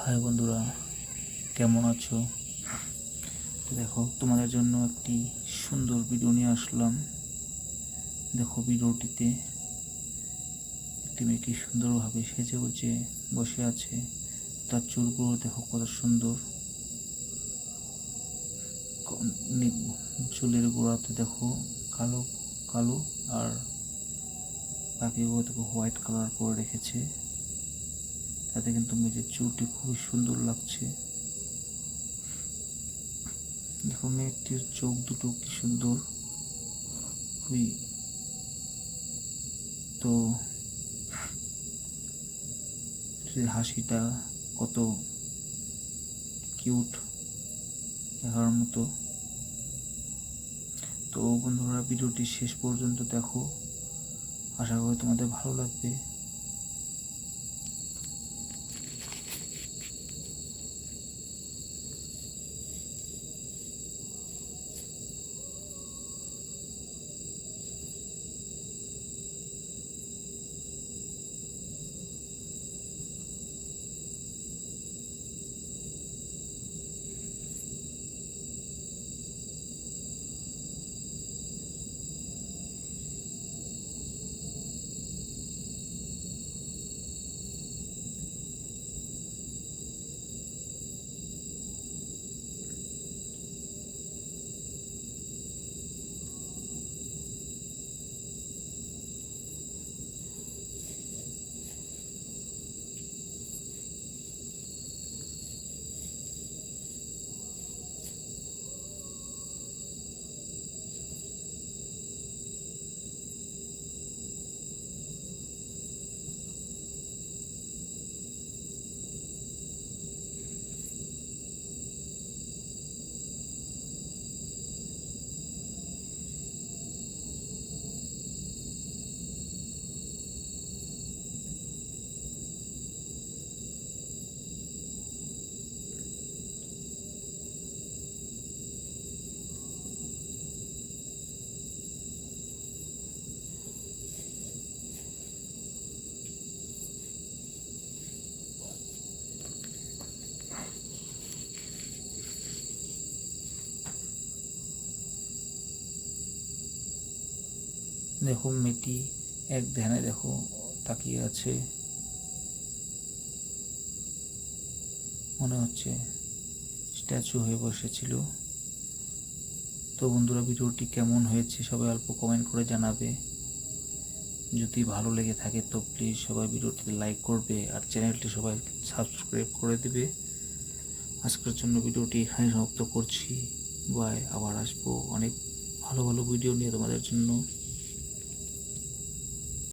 High বন্ধুরা, কেমন আছো? তো দেখো, তোমাদের জন্য একটি সুন্দর ভিডিও নিয়ে আসলাম। দেখো, ভিডিওটিতে একটি মেয়ে কি সুন্দরভাবে সেজে গুজে বসে আছে। তার চুলগুলো দেখো কত সুন্দর। চুলের গোড়াতে দেখো কালো কালো, আর বাকিগুলো দেখো হোয়াইট কালার করে রেখেছে। তাতে কিন্তু মেয়েটির চুলটি খুবই সুন্দর লাগছে। দেখো, মেয়েটির চোখ দুটো কি সুন্দর, খুবই। তো হাসিটা কত কিউট, দেখার মতো। তো বন্ধুরা, ভিডিওটি শেষ পর্যন্ত দেখো, আশা করি তোমাদের ভালো লাগবে। দেখো, মেয়েটি এক ধ্যানে দেখো তাকিয়ে আছে, মনে হচ্ছে স্ট্যাচু হয়ে বসেছিল। তো বন্ধুরা, ভিডিওটি কেমন হয়েছে সবাই অল্প কমেন্ট করে জানাবে। যদি ভালো লেগে থাকে তো প্লিজ সবাই ভিডিওটিতে লাইক করবে, আর চ্যানেলটি সবাই সাবস্ক্রাইব করে দেবে। আজকের জন্য ভিডিওটি এখানে সমাপ্ত করছি। বাই, আবার আসবো অনেক ভালো ভালো ভিডিও নিয়ে তোমাদের জন্য।